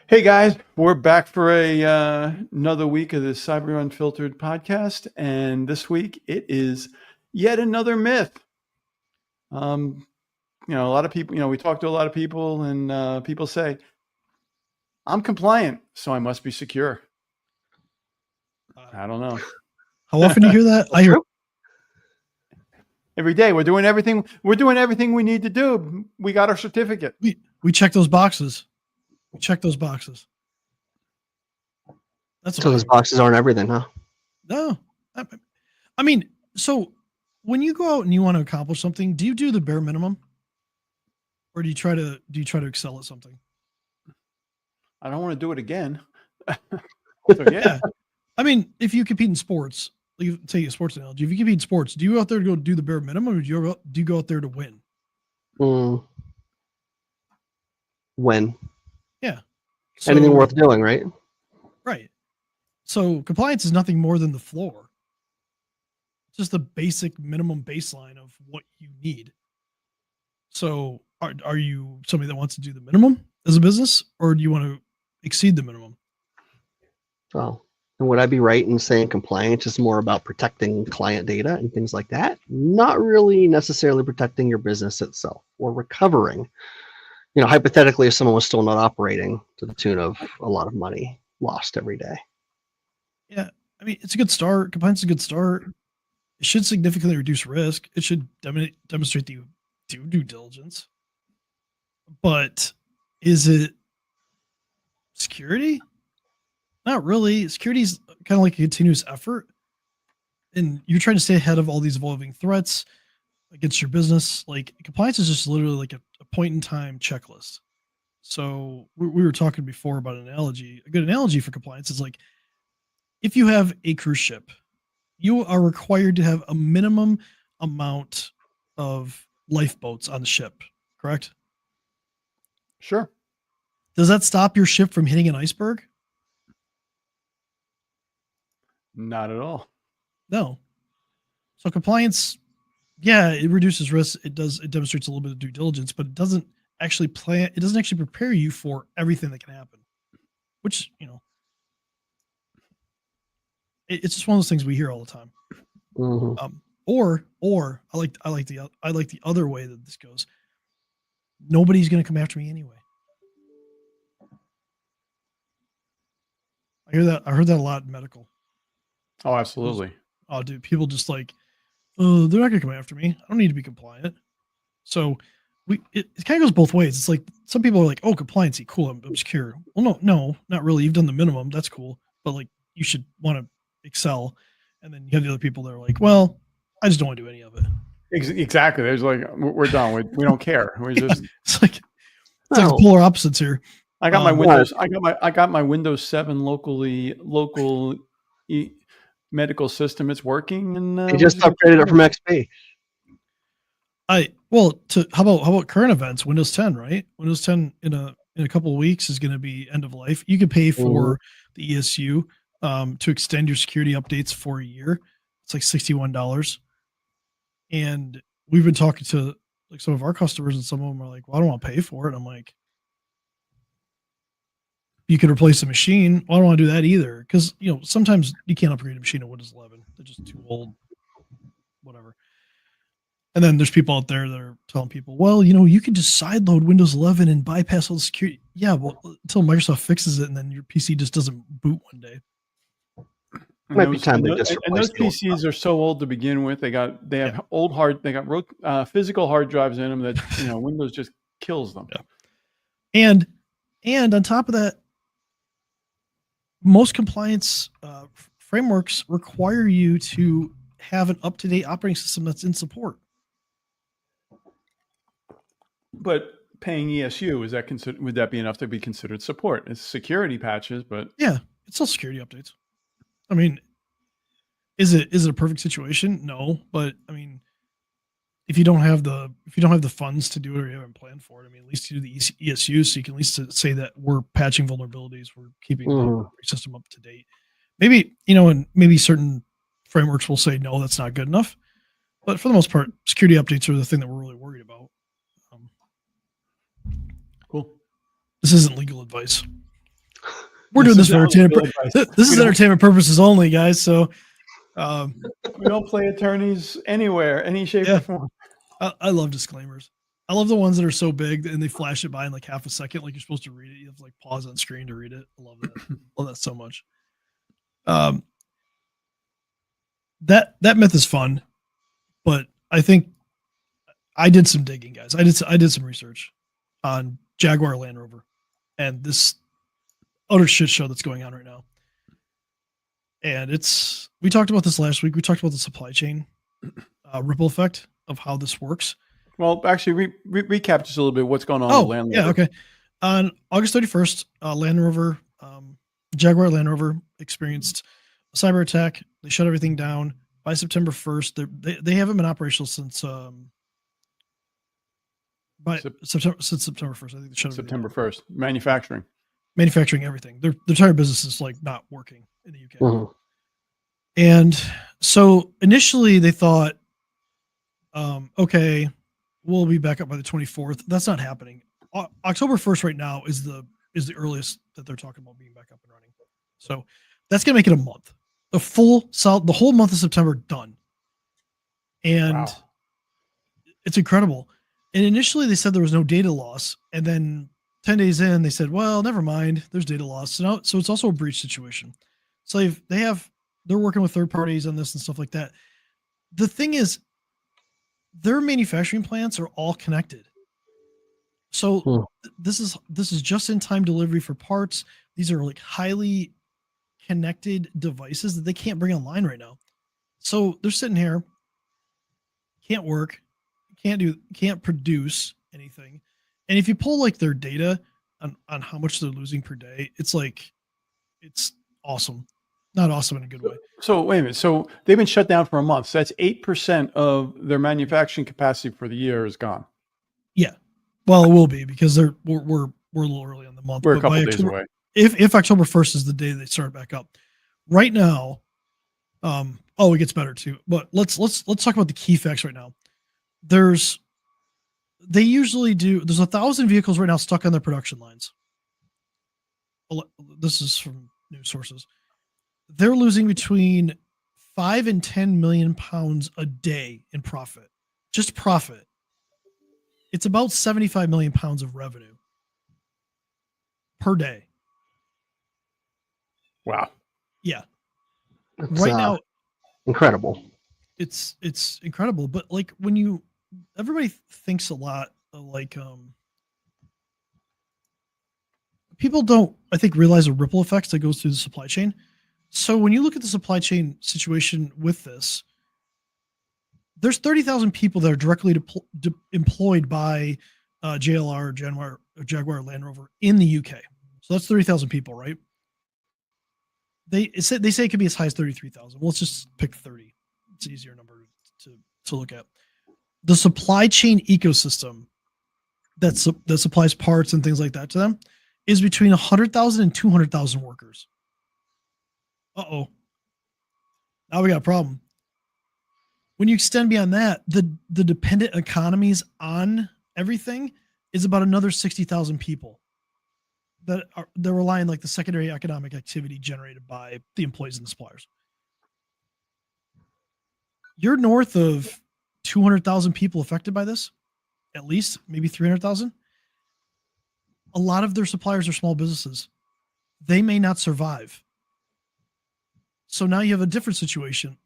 Hey guys, we're back for another week of the Cyber Unfiltered podcast, and this week it is yet another myth. A lot of people, we talk to a lot of people, and people say, "I'm compliant, so I must be secure." I don't know. How often do you hear that? I hear every day. We're doing everything. We're doing everything we need to do. We got our certificate. we check those boxes. We check those boxes. That's so those boxes aren't everything, huh? No, I mean, so when you go out and you want to accomplish something, do you do the bare minimum, or do you try to excel at something? I don't want to do it again. So, yeah. I mean, if you compete in sports, like take a sports analogy. If you compete in sports, do you go out there to go do the bare minimum, or do you go out there to win? When? Yeah. So, anything worth doing, right? Right. So compliance is nothing more than the floor. It's just the basic minimum baseline of what you need. So are you somebody that wants to do the minimum as a business, or do you want to exceed the minimum? Well, and would I be right in saying compliance is more about protecting client data and things like that? Not really necessarily protecting your business itself or recovering. Hypothetically, if someone was still not operating to the tune of a lot of money lost every day. Yeah, I mean, it's a good start. Compliance is a good start. It should significantly reduce risk. It should demonstrate that you do due diligence. But is it security? Not really. Security is kind of like a continuous effort. And you're trying to stay ahead of all these evolving threats against your business. Like compliance is just literally like a point in time checklist. So we were talking before about an analogy. A good analogy for compliance is like, if you have a cruise ship, you are required to have a minimum amount of lifeboats on the ship, correct? Sure. Does that stop your ship from hitting an iceberg? Not at all. No. So compliance, yeah, it reduces risk. It demonstrates a little bit of due diligence, but it doesn't actually prepare you for everything that can happen, which, it's just one of those things we hear all the time. Mm-hmm. Or I like the other way that this goes. Nobody's going to come after me anyway. I heard that a lot in medical. Oh, absolutely. Oh, dude, people just like, oh, they're not going to come after me. I don't need to be compliant. So it kind of goes both ways. It's like some people are like, oh, compliancy, cool, I'm secure. Well, no, not really. You've done the minimum. That's cool. But like, you should want to excel. And then you have the other people that are like, well, I just don't want to do any of it. Exactly. There's like, we're done. We don't care. We just it's like polar opposites here. I got my Windows. I got my Windows 7 local medical system. It's working, and you just upgraded it from XP. How about current events? Windows 10, right? Windows 10 in a couple of weeks is going to be end of life. You can pay for the ESU to extend your security updates for a year. It's like $61. And we've been talking to like some of our customers, and some of them are like, well, I don't want to pay for it. I'm like, you could replace the machine. Well, I don't want to do that either. Because, sometimes you can't upgrade a machine to Windows 11. They're just too old, whatever. And then there's people out there that are telling people, well, you can just sideload Windows 11 and bypass all the security. Yeah, well, until Microsoft fixes it, and then your PC just doesn't boot one day. And those PCs are so old to begin with. They have old physical hard drives in them that Windows just kills them. Yeah. And on top of that, most compliance frameworks require you to have an up-to-date operating system that's in support. But paying ESU, would that be enough to be considered support? It's security patches, but yeah, it's still security updates. I mean, is it a perfect situation? No, but I mean, if you don't have the funds to do it, or you haven't planned for it, I mean, at least you do the ESU, so you can at least say that we're patching vulnerabilities, we're keeping the operating system up to date. Maybe and maybe certain frameworks will say no, that's not good enough. But for the most part, security updates are the thing that we're really worried about. Cool. This isn't legal advice. We're doing this for This is entertainment. This is entertainment purposes only, guys. So we don't play attorneys anywhere, any shape or form. I love disclaimers. I love the ones that are so big and they flash it by in like half a second, like you're supposed to read it. You have to like pause on screen to read it. I love that. Love that so much. That myth is fun, but I think I did some digging, guys. I did some research on Jaguar Land Rover and this utter shit show that's going on right now. And we talked about this last week. We talked about the supply chain ripple effect of how this works. Well, actually, recap just a little bit what's going on with Land Rover. Yeah, okay. On August 31st, Land Rover, Jaguar Land Rover experienced a cyber attack. They shut everything down. By September 1st, they haven't been operational since September 1st. I think they shut September 1st. Manufacturing everything. Their entire business is like not working in the UK. Mm-hmm. And so initially they thought, okay, we'll be back up by the 24th. That's not happening. October 1st right now is the earliest that they're talking about being back up and running. So that's going to make it a month. The whole month of September done. And It's incredible. And initially they said there was no data loss. And then 10 days in, they said, well, never mind. There's data loss. So it's also a breach situation. So they're working with third parties on this and stuff like that. The thing is, their manufacturing plants are all connected. So this is just in time delivery for parts. These are like highly connected devices that they can't bring online right now. So they're sitting here, can't work, can't produce anything. And if you pull like their data on how much they're losing per day, it's awesome. Not awesome in a good way. So wait a minute. So they've been shut down for a month. So that's 8% of their manufacturing capacity for the year is gone. Yeah. Well, it will be because we're a little early on the month. We're a couple days away. If October 1st is the day they start back up. Right now, it gets better too. But let's talk about the key facts right now. There's 1,000 vehicles right now stuck on their production lines. This is from news sources. They're losing between 5 and 10 million pounds a day in profit. Just profit. It's about 75 million pounds of revenue per day. Wow. Yeah. It's, right now, incredible. It's incredible. But like everybody thinks a lot of like, people don't, I think, realize the ripple effects that goes through the supply chain. So when you look at the supply chain situation with this, there's 30,000 people that are directly employed by JLR, Jaguar Land Rover in the UK. So that's 30,000 people, right? They say it could be as high as 33,000. Well, let's just pick 30. It's an easier number to look at. The supply chain ecosystem that supplies parts and things like that to them is between 100,000 and 200,000 workers. Uh-oh. Now we got a problem. When you extend beyond that, the dependent economies on everything is about another 60,000 people they're relying like the secondary economic activity generated by the employees and the suppliers. You're north of 200,000 people affected by this, at least maybe 300,000. A lot of their suppliers are small businesses. They may not survive. So now you have a different situation.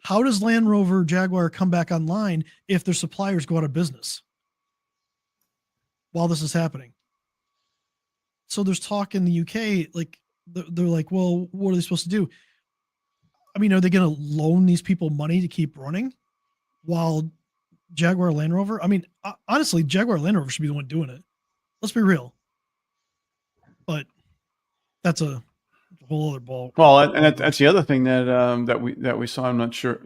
How does Land Rover Jaguar come back online if their suppliers go out of business while this is happening? So there's talk in the UK, like they're like, well, what are they supposed to do? I mean, are they going to loan these people money to keep running while Jaguar Land Rover? I mean, honestly, Jaguar Land Rover should be the one doing it. Let's be real. But that's a whole other ball. Well, and that's the other thing that we saw. I'm not sure,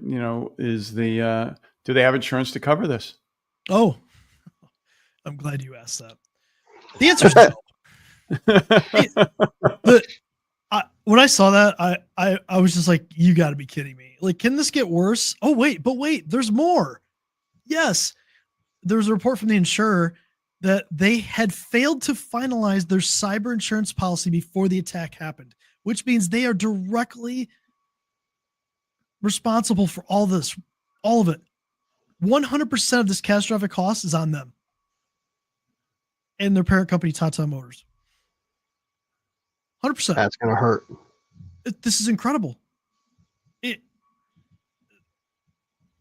is do they have insurance to cover this? Oh, I'm glad you asked that. The answer is no. When I saw that, I was just like, you got to be kidding me. Like, can this get worse? Oh, wait, there's more. Yes. There was a report from the insurer that they had failed to finalize their cyber insurance policy before the attack happened, which means they are directly responsible for all this, all of it. 100% of this catastrophic cost is on them and their parent company, Tata Motors. 100%. That's going to hurt. This is incredible.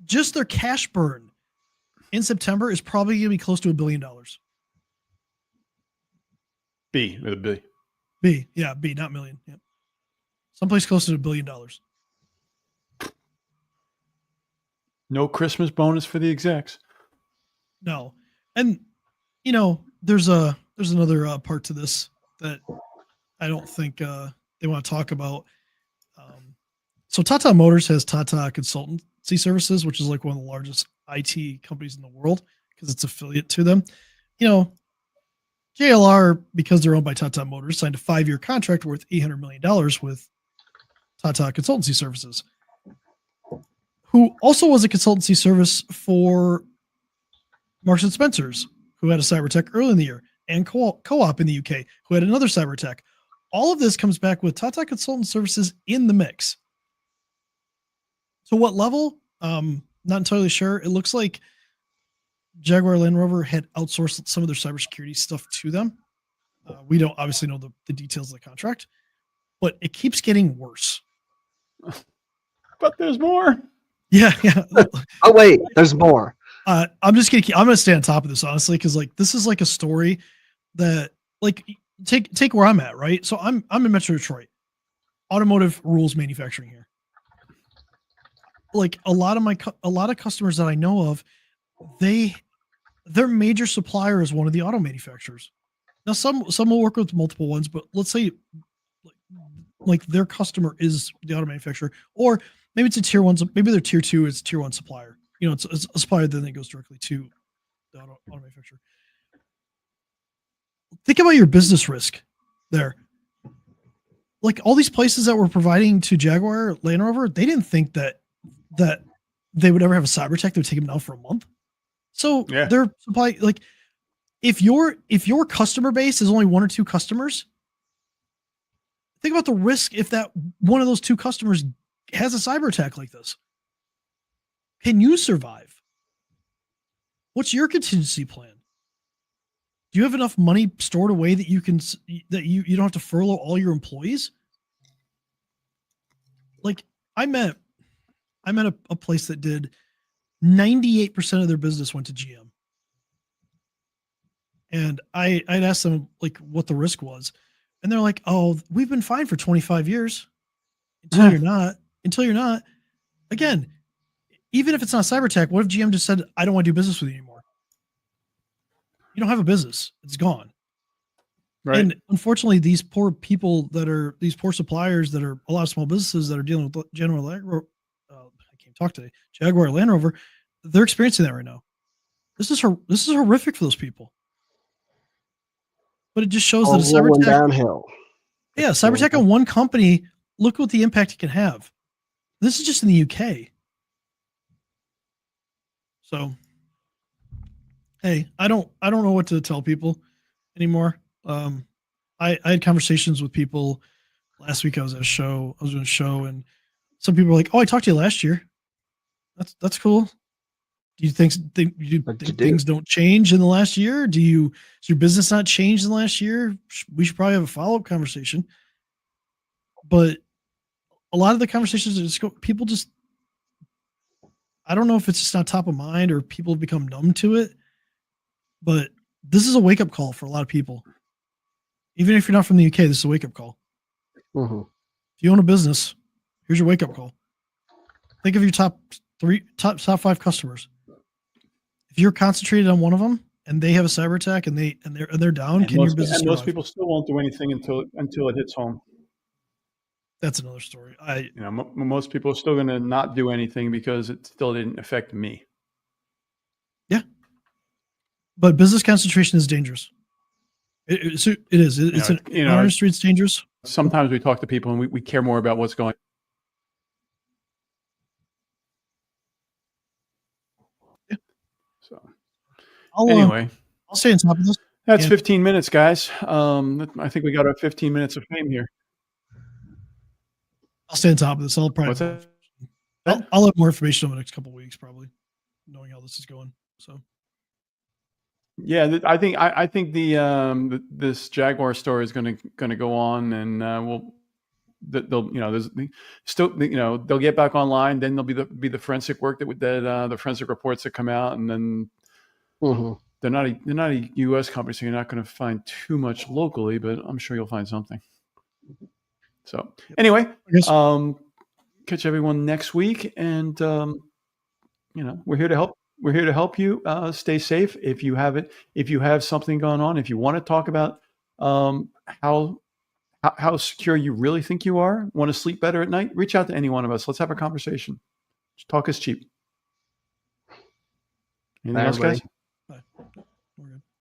Just their cash burn in September is probably going to be close to $1 billion. B with a B. B, yeah, B, not million. Yeah. Someplace close to $1 billion. No Christmas bonus for the execs. No. And there's another part to this that I don't think they want to talk about. So Tata Motors has Tata Consultancy Services, which is like one of the largest IT companies in the world because it's affiliate to them. JLR, because they're owned by Tata Motors, signed a 5-year contract worth $800 million with Tata Consultancy Services, who also was a consultancy service for Marks and Spencer's, who had a cyber attack early in the year, and Co-op in the UK, who had another cyber attack. All of this comes back with Tata Consultant Services in the mix. To what level? Not entirely sure. It looks like Jaguar Land Rover had outsourced some of their cybersecurity stuff to them. We don't obviously know the details of the contract, but it keeps getting worse. But there's more. Yeah. Oh wait, there's more. I'm just gonna I'm gonna stay on top of this, honestly, because this is like a story that take where I'm at, right? So I'm in Metro Detroit, automotive rules manufacturing here. Like a lot of customers that I know of, their major supplier is one of the auto manufacturers. Now some will work with multiple ones, but let's say like their customer is the auto manufacturer, or maybe it's a tier one, maybe they're tier two, it's tier one supplier. It's a supplier then that goes directly to the auto manufacturer. Think about your business risk there. Like all these places that were providing to Jaguar Land Rover, they didn't think that they would ever have a cyber attack that would take them down for a month. So their supply, like if your customer base is only 1 or 2 customers, think about the risk if that one of those 2 customers has a cyber attack like this. Can you survive? What's your contingency plan? Do you have enough money stored away that you don't have to furlough all your employees? Like I met a place that did 98% of their business went to GM. And I'd asked them like what the risk was. And they're like, oh, we've been fine for 25 years. Until you're not. Again, even if it's not a cyber attack, what if GM just said, I don't want to do business with you anymore? You don't have a business. It's gone. Right. And unfortunately, these poor people these poor suppliers that are a lot of small businesses that are dealing with Jaguar Land Rover, they're experiencing that right now. This is horrific for those people. But it just shows that a cyber attack downhill. Yeah, cyber attack on one company, look what the impact it can have. This is just in the UK. So hey, I don't know what to tell people anymore. I had conversations with people last week. I was doing a show, and some people were like, "Oh, I talked to you last year. That's cool. Do you think things don't change in the last year? Has your business not changed in the last year? We should probably have a follow-up conversation." But a lot of the conversations people just, I don't know if it's just not top of mind or people have become numb to it, but this is a wake-up call for a lot of people. Even if you're not from the UK, this is a wake-up call. Mm-hmm. If you own a business, here's your wake-up call. Think of your top 5 customers. If you're concentrated on one of them and they have a cyber attack and they're down, can your business? And most people still won't do anything until it hits home. That's another story. Most people are still going to not do anything because it still didn't affect me. Yeah, but business concentration is dangerous. It is. It's in our industry. It's dangerous. Sometimes we talk to people and we care more about what's going. Yeah. So anyway, I'll stay on top of this. That's 15 minutes, guys. I think we got our 15 minutes of fame here. I'll stay on top of this. I'll probably. I'll have more information over the next couple of weeks, probably, knowing how this is going. So. Yeah, I think this Jaguar story is going to go on, and they'll there's still they'll get back online. Then there'll be the forensic work that the forensic reports that come out, and then they're not a U.S. company, so you're not going to find too much locally, but I'm sure you'll find something. So anyway, catch everyone next week, and we're here to help. We're here to help you stay safe. If you have something going on, if you want to talk about how secure you really think you are, want to sleep better at night, reach out to any one of us. Let's have a conversation. Talk is cheap. Anything else, guys?